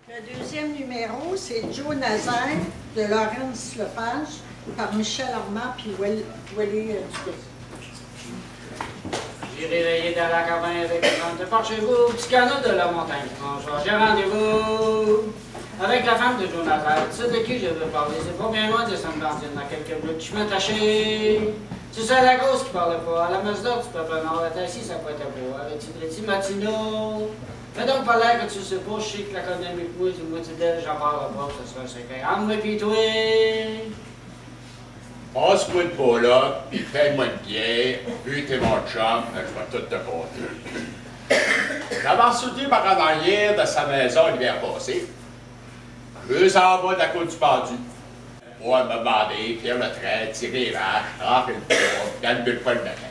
Le deuxième numéro, c'est Joe Nazaire de Laurence Lepage par Michel Armand puis Willy Dupé. J'irai veiller dans la cabane avec une grande porte chez vous, petit canot de la montagne. Bonjour, j'ai rendez-vous avec la femme de Joe Nazaire. Tu sais de qui je veux parler? C'est pas bien loin de Sainte-Blandine, dans quelques blocs. Je suis attaché. C'est ça la grosse qui parlait pas. À la Mazda, tu peux pas non. Elle est assise, ça peut être beau. Avec Petit Matino. Fais donc pas l'air que tu sais pas. Je sais que la connais mieux que moi. Tu moitié d'elle, j'en parle pas. Ça sera un secret. Emme-moi pis toi. Passe-moi de pas là, pis fais-moi une bière. Vu que t'es mon chum, je vais tout te compter. J'avais soutenu ma grand-mère de sa maison l'hiver passé. Juste en bas de la côte du pendu. Pour me demander, faire le train, tirer les vaches, rentrer le bois, calmer le poil de matin.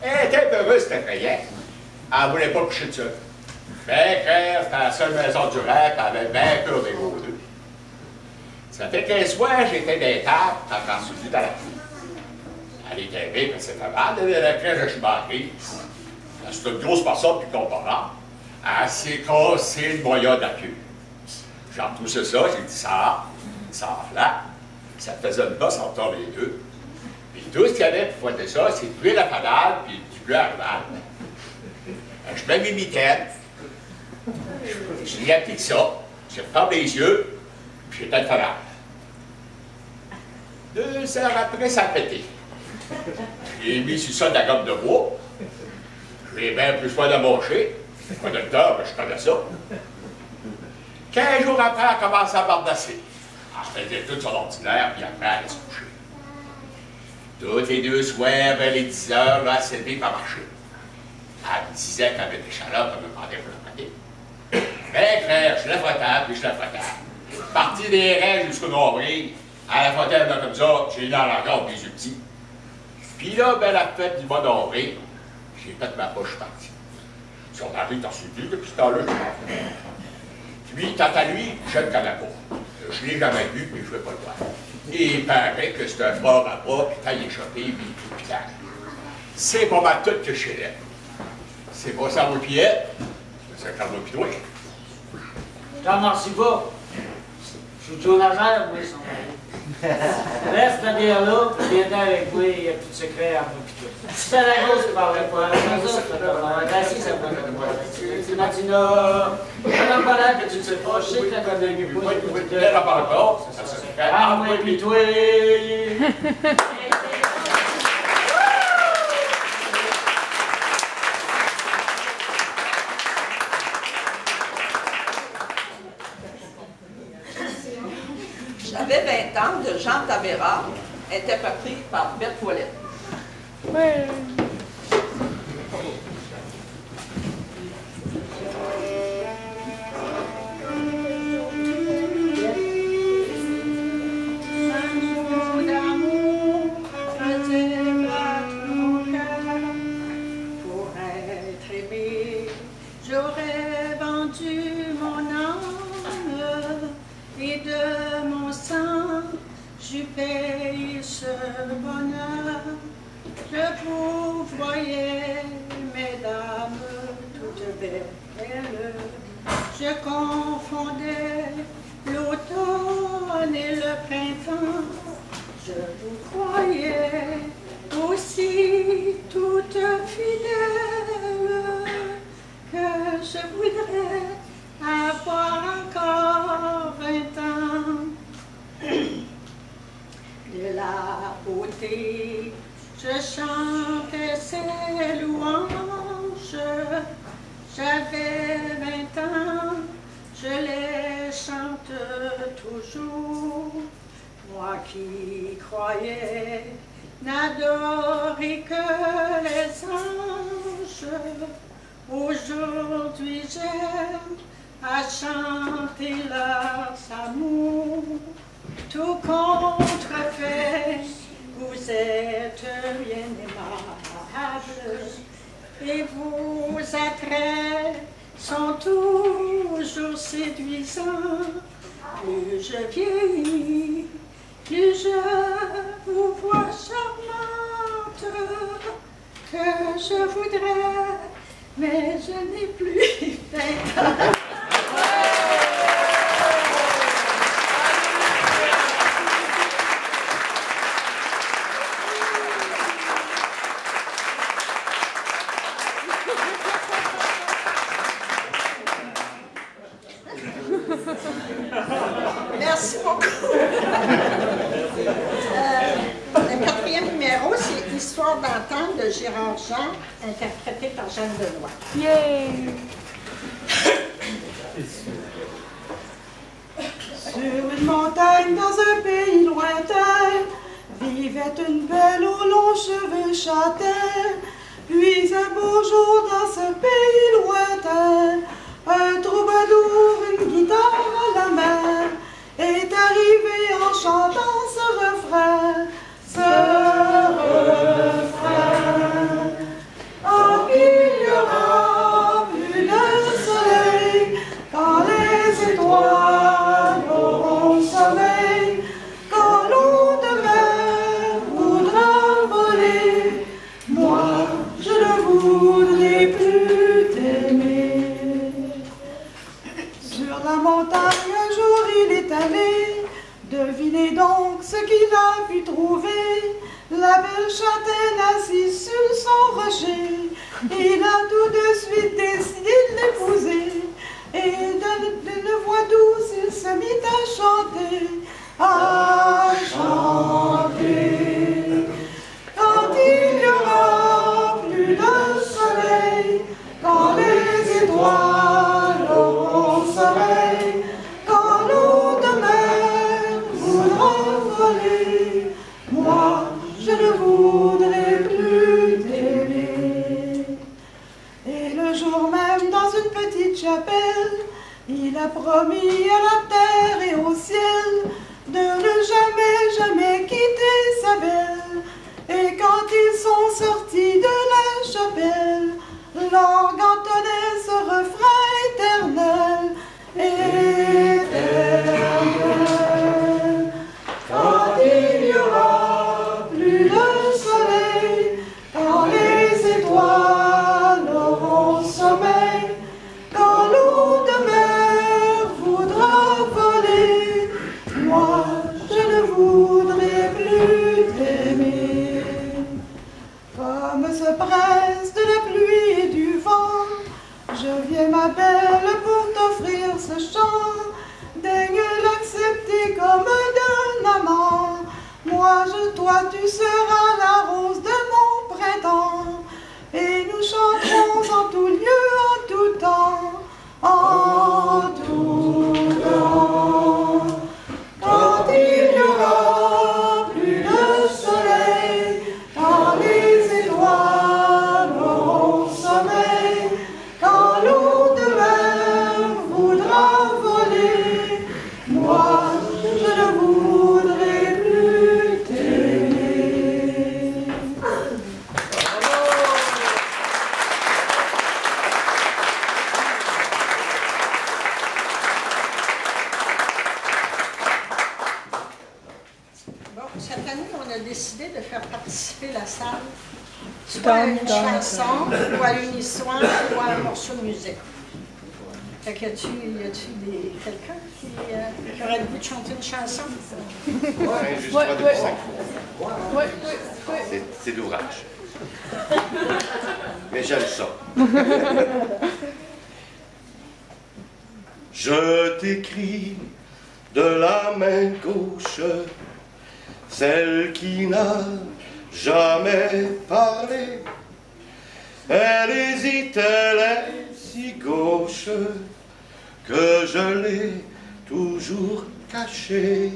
Elle était heureuse, cette effrayante. Elle ne voulait pas coucher de ça. Ben, frère, c'était la seule maison du rack, elle avait bien peur des gros deux. Ça fait qu'un soir, j'étais dans les tables, quand j'en suis venu dans la cour. Elle était belle, parce que c'était mal, elle avait la crèche de chemin. C'était une grosse personne, puis comparant. Elle s'est cassée le moyen de la queue. J'ai repoussé ça, j'ai dit ça enflamme, ça faisait une bosse entre les deux. Puis tout ce qu'il y avait pour fouetter ça, c'est de tuer la fanale puis du bleu à rival. Je mets mes mitaines, je l'ai appliqué ça, je ferme les yeux, puis j'étais le fanale. 2 heures après, ça a pété. J'ai mis sur ça de la gomme de bois. J'ai bien plus soin de manger. Je suis pas docteur, mais je connais ça. 15 jours après, elle commence à bardasser. Elle faisait tout son ordinaire, puis après, elle allait se coucher. Toutes les 2 soirs, vers les 10 heures, là, elle s'est levée pour marcher. Elle me disait qu'elle avait des chaleurs, elle me demandait pour le matin. Ben, frère, je la frottais, puis je la frottais. Partie des reins jusqu'au nombril, à la frottais, là, comme ça, j'ai eu dans la gorge des yeux petits. Puis là, ben, la fête du mois d'avril, j'ai fait ma poche partie. Si on arrive dans ce but, depuis ce temps-là, je m'en fous. Lui, quant à lui, je ne le connais pas. Je ne l'ai jamais vu, puis je ne veux pas le voir. Et il paraît que c'est un fort à bras, puis taille échappé, puis tout piquant. C'est pas mal tout que je sais. C'est pas ça vos pieds, c'est un carreau pied. Je t'en remercie pas. Je suis Joe Nazaire, oui, son mari. Reste ta bière-là, viens avec moi, il y a plus de secret à moi pis tout. C'était la grosse qui parlait pas. Elle est assise, ça peut être moi. C'est Martina. Je n'aime pas l'air que tu ne sais pas. Je sais que la connais mieux que moi. Elle n'en parle pas. Ça se fait. Ah, moi pis toi. J'avais 20 ans de Jean Tabera, interprété par Bette Ouellette. Ouais. J'aurais vendu mon âme et de mon sang, j'eus payé ce bonheur. Je vous voyais, mesdames, toutes belles. Je confondais l'automne et le printemps. Je vous croyais aussi toutes fidèles, que je voudrais avoir encore 20 ans. De la beauté, je chantais ses louanges. J'avais 20 ans, je les chante toujours. Moi qui croyais n'adorer que les anges, aujourd'hui j'aime à chanter leurs amours. Tout contrefait, vous êtes bien aimable, et vos attraits sont toujours séduisants. Plus je vieillis, plus je vous vois charmante, que je voudrais, mais je n'ai plus 20 ans. Merci beaucoup. Le quatrième numéro, c'est Histoire d'antan de Gérard Jean, interprété par Jeanne Benoît. Yay! Sur une montagne dans un pays lointain, vivait une belle aux longs cheveux châtains. Puis un beau jour dans ce pays lointain, un troubadour, une guitare à la main, est arrivé en chantant ce refrain. Oh, il y aura plus de soleil quand les étoiles auront sommeil, quand l'eau de mer voudra voler, moi je ne voudrais plus t'aimer. Sur la montagne un jour il est allé, devinez donc ce qu'il a pu trouver. La belle châtaigne assise sur son rocher, il a tout de suite décidé de l'épouser. Et d'une voix douce, il se mit à chanter, à chanter. Quand il y aura plus de soleil, quand les étoiles auront sommeil, quand l'eau de mer voudra voler, moi je ne voudrais plus t'aimer. Et le jour même, dans une petite chapelle, il a promis à la terre et au ciel de ne jamais quitter sa belle. Et quand ils sont sortis de la chapelle, l'orgue entonnait ce refrain éternel, éternel. Quand il y aura plus de soleil, quand les étoiles auront sommeil, quand l'eau de mer voudra voler, moi je ne voudrais plus t'aimer. Comme ce prince de la pluie et du vent, je viens ma belle pour t'offrir ce chant. Daigne l'accepter comme d'un amant. Moi, toi, tu seras la rose de mon printemps. Et nous chanterons en tout lieu, en tout temps, en tout temps. Quand il y aura plus de soleil, quand les étoiles auront sommeil, quand l'eau de mer voudra voler, moi je ne voudrais plus t'aimer. Bon, cette année, on a décidé de faire participer la salle soit à une chanson, ou à une histoire, ou à un morceau de musique. Fait que y a-tu quelqu'un qui aurait le goût de chanter une chanson? Ouais, juste 3, 2, 5. C'est d'ouvrage. Mais j'aime ça. Je t'écris de la main gauche, celle qui n'a jamais parlé. Elle hésite, elle est si gauche que je l'ai toujours cachée.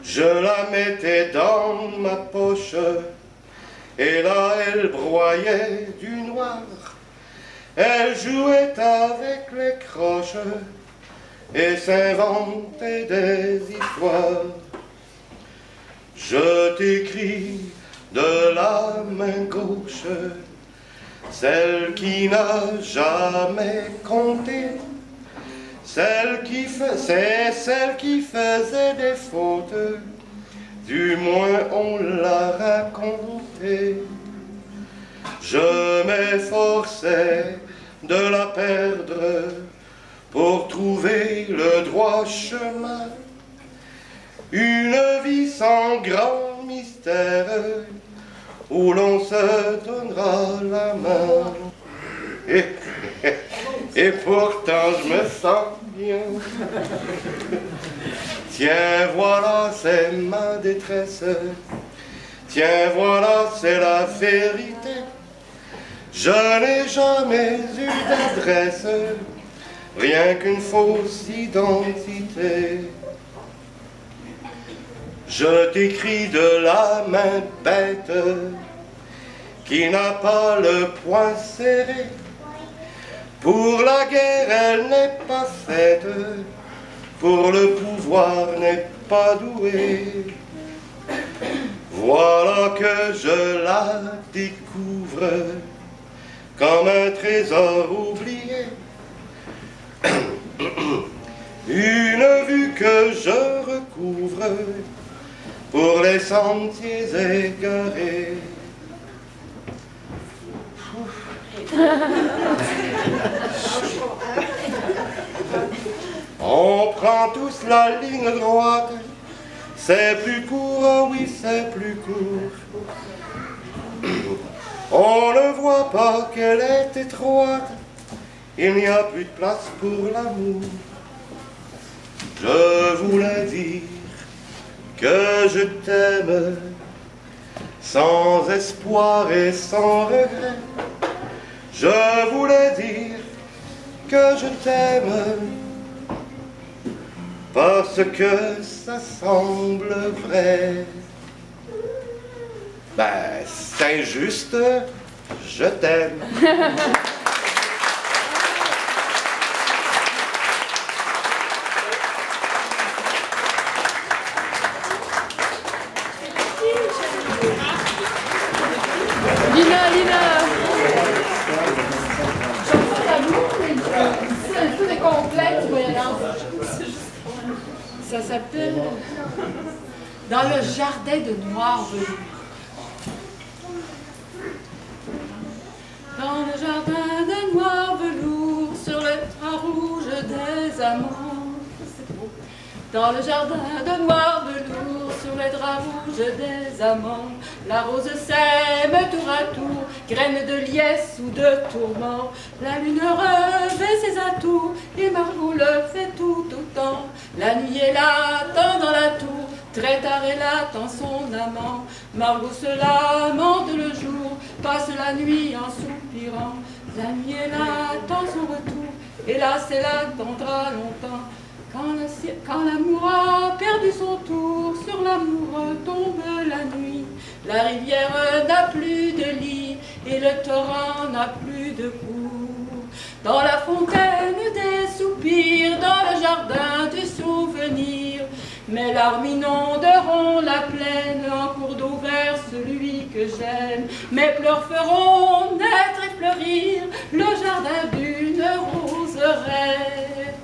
Je la mettais dans ma poche et là elle broyait du noir. Elle jouait avec les croches et s'inventait des histoires. Je t'écris de la main gauche, celle qui n'a jamais compté, c'est celle qui faisait des fautes, du moins on l'a raconté. Je m'efforçais de la perdre pour trouver le droit chemin, une vie sans grand mystère, où l'on se donnera la main. et pourtant je me sens bien. Tiens, voilà, c'est ma détresse. Tiens, voilà, c'est la vérité. Je n'ai jamais eu d'adresse, rien qu'une fausse identité. Je t'écris de la main bête, qui n'a pas le poing serré. Pour la guerre, elle n'est pas faite, pour le pouvoir n'est pas douée. Voilà que je la découvre comme un trésor oublié. Une vue que je recouvre pour les sentiers égarés. On prend tous la ligne droite, c'est plus court, oh oui c'est plus court. On ne voit pas qu'elle est étroite, il n'y a plus de place pour l'amour. Je voulais dire que je t'aime, sans espoir et sans regret. Je voulais dire que je t'aime, parce que ça semble vrai. Ben, c'est injuste, je t'aime. Lina! Tout est complet, tu mélanges. Ça s'appelle « Dans le jardin de noir velours ». Dans le jardin de noir velours, sur le drap rouge des amants. C'est beau. Dans le jardin de noir velours, sur le drap rouge des amants, la rose sème tour à tour, graine de liesse ou de tourment. La lune revêt ses atours, et Margot le fait tout autant. La nuit est là, attend dans la tour, très tard elle attend son amant. Margot se lamente le jour, passe la nuit en soupirant. La nuit est là, attend son retour, hélas elle attendra longtemps. Quand l'amour a perdu son tour, sur l'amour tombe la nuit. La rivière n'a plus de lit, et le torrent n'a plus de cours. Dans la fontaine des soupirs, dans le jardin du souvenir, mes larmes inonderont la plaine, en cours d'eau vers celui que j'aime. Mes pleurs feront naître et fleurir le jardin d'une roseraie,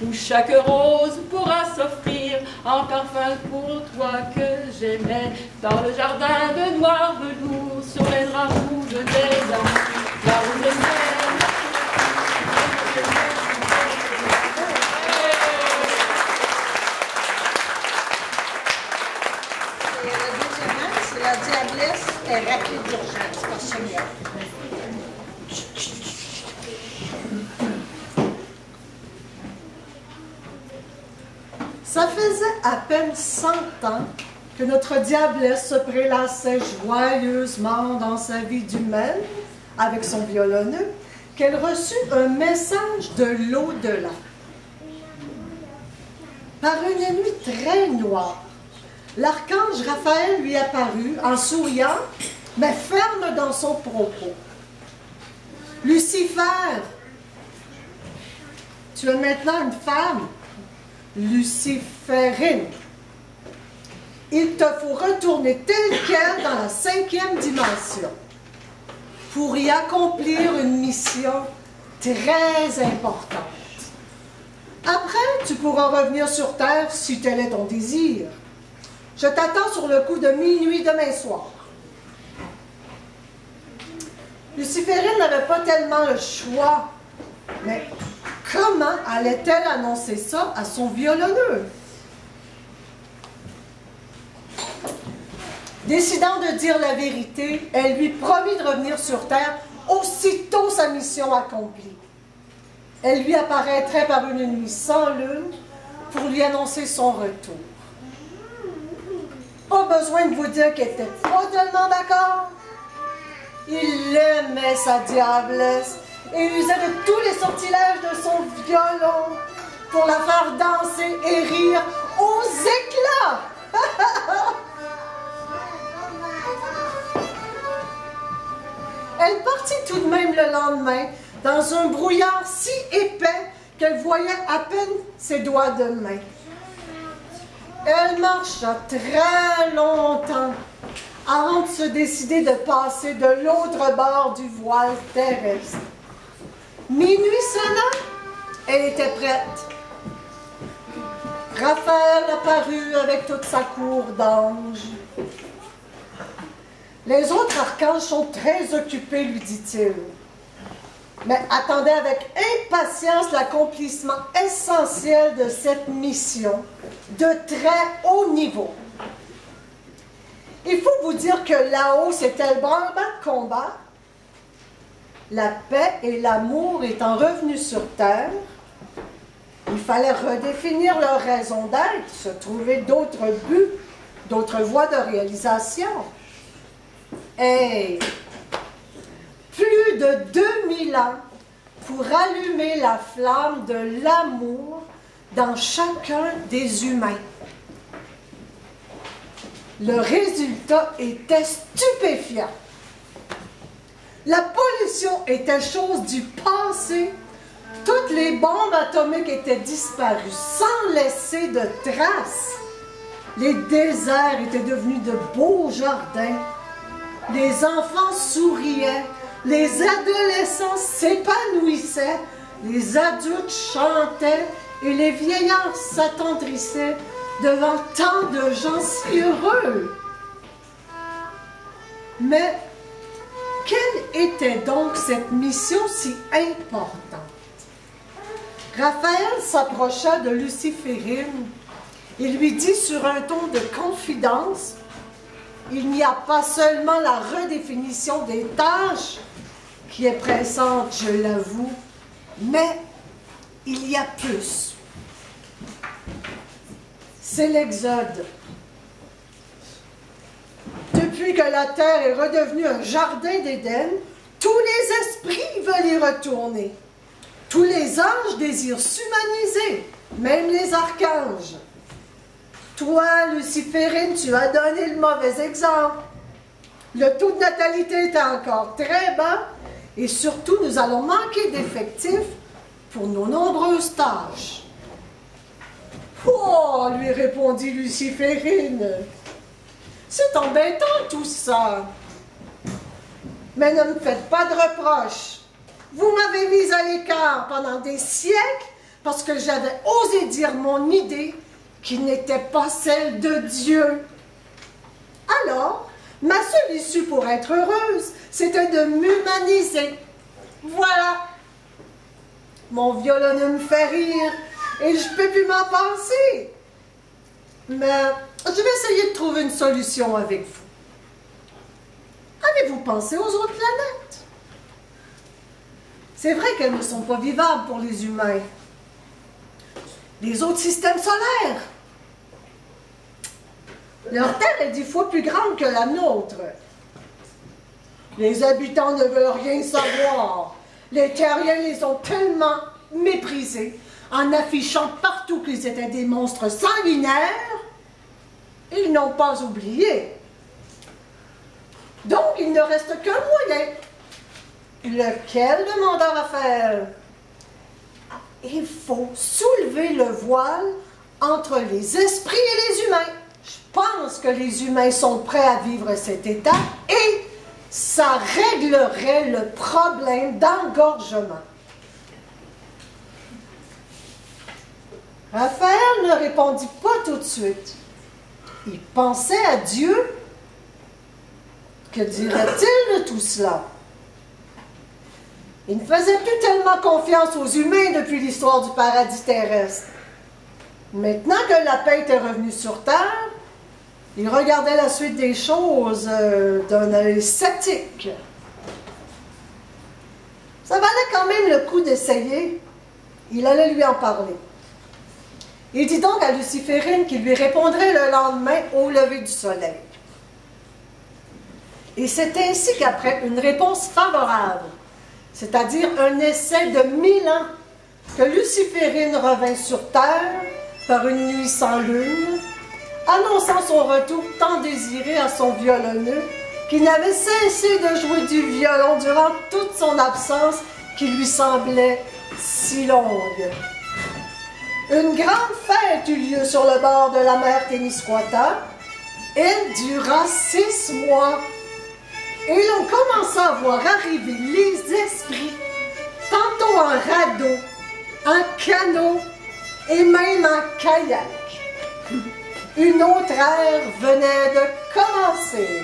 où chaque rose pourra s'offrir en parfum pour toi que j'aimais. Dans le jardin de noir velours, sur les draps rouges des amants, la rose sème. Et le deuxième, c'est la diablesse est rapide d'urgence, par celui-là. Ça faisait à peine 100 ans que notre diablesse se prélassait joyeusement dans sa vie d'humaine, avec son violonneux, qu'elle reçut un message de l'au-delà. Par une nuit très noire, l'archange Raphaël lui apparut en souriant, mais ferme dans son propos. « Lucifer, tu es maintenant une femme, Luciférine. Il te faut retourner tel quel dans la 5e dimension pour y accomplir une mission très importante. Après, tu pourras revenir sur Terre si tel est ton désir. Je t'attends sur le coup de minuit demain soir. » Luciférine n'avait pas tellement le choix, mais comment allait-elle annoncer ça à son violonneux? Décidant de dire la vérité, elle lui promit de revenir sur Terre aussitôt sa mission accomplie. Elle lui apparaîtrait par une nuit sans lune pour lui annoncer son retour. Pas besoin de vous dire qu'elle n'était pas tellement d'accord. Il aimait sa diablesse et usait de tous les sortilèges de son violon pour la faire danser et rire aux éclats. Elle partit tout de même le lendemain dans un brouillard si épais qu'elle voyait à peine ses doigts de main. Elle marcha très longtemps avant de se décider de passer de l'autre bord du voile terrestre. Minuit sonna, elle était prête. Raphaël apparut avec toute sa cour d'anges. Les autres archanges sont très occupés, lui dit-il, mais attendaient avec impatience l'accomplissement essentiel de cette mission de très haut niveau. Il faut vous dire que là-haut, c'était le branle-bas de combat. La paix et l'amour étant revenus sur terre, il fallait redéfinir leur raison d'être, se trouver d'autres buts, d'autres voies de réalisation. Hey! Plus de 2000 ans pour allumer la flamme de l'amour dans chacun des humains. Le résultat était stupéfiant. La pollution était chose du passé. Toutes les bombes atomiques étaient disparues sans laisser de traces. Les déserts étaient devenus de beaux jardins. Les enfants souriaient. Les adolescents s'épanouissaient. Les adultes chantaient. Et les vieillards s'attendrissaient devant tant de gens si heureux. Mais quelle était donc cette mission si importante? Raphaël s'approcha de Luciférine et lui dit sur un ton de confidence: il n'y a pas seulement la redéfinition des tâches qui est pressante, je l'avoue, mais il y a plus. C'est l'Exode. Depuis que la terre est redevenue un jardin d'Éden, tous les esprits veulent y retourner. Tous les anges désirent s'humaniser, même les archanges. Toi, Luciférine, tu as donné le mauvais exemple. Le taux de natalité est encore très bas et surtout, nous allons manquer d'effectifs pour nos nombreuses tâches. Oh, lui répondit Luciférine, c'est embêtant tout ça. Mais ne me faites pas de reproches. Vous m'avez mise à l'écart pendant des siècles parce que j'avais osé dire mon idée qui n'était pas celle de Dieu. Alors, ma seule issue pour être heureuse, c'était de m'humaniser. Voilà. Mon violon me fait rire et je ne peux plus m'en passer. Mais je vais essayer de trouver une solution avec vous. Avez-vous pensé aux autres planètes? C'est vrai qu'elles ne sont pas vivables pour les humains. Les autres systèmes solaires. Leur Terre est 10 fois plus grande que la nôtre. Les habitants ne veulent rien savoir. Les terriens les ont tellement méprisés en affichant partout qu'ils étaient des monstres sanguinaires. Ils n'ont pas oublié. Donc, il ne reste qu'un moyen. Lequel, demanda Raphaël? Il faut soulever le voile entre les esprits et les humains. Je pense que les humains sont prêts à vivre cet état et ça réglerait le problème d'engorgement. Raphaël ne répondit pas tout de suite. Il pensait à Dieu. Que dirait-il de tout cela? Il ne faisait plus tellement confiance aux humains depuis l'histoire du paradis terrestre. Maintenant que la paix était revenue sur terre, il regardait la suite des choses d'un œil sceptique. Ça valait quand même le coup d'essayer. Il allait lui en parler. Il dit donc à Luciférine qu'il lui répondrait le lendemain au lever du soleil. Et c'est ainsi qu'après une réponse favorable, c'est-à-dire un essai de 1000 ans, que Luciférine revint sur Terre par une nuit sans lune, annonçant son retour tant désiré à son violonneux, qui n'avait cessé de jouer du violon durant toute son absence qui lui semblait si longue. Une grande fête eut lieu sur le bord de la mer Témiscouata. Elle dura 6 mois. Et l'on commença à voir arriver les esprits, tantôt en radeau, en canot et même en kayak. Une autre ère venait de commencer.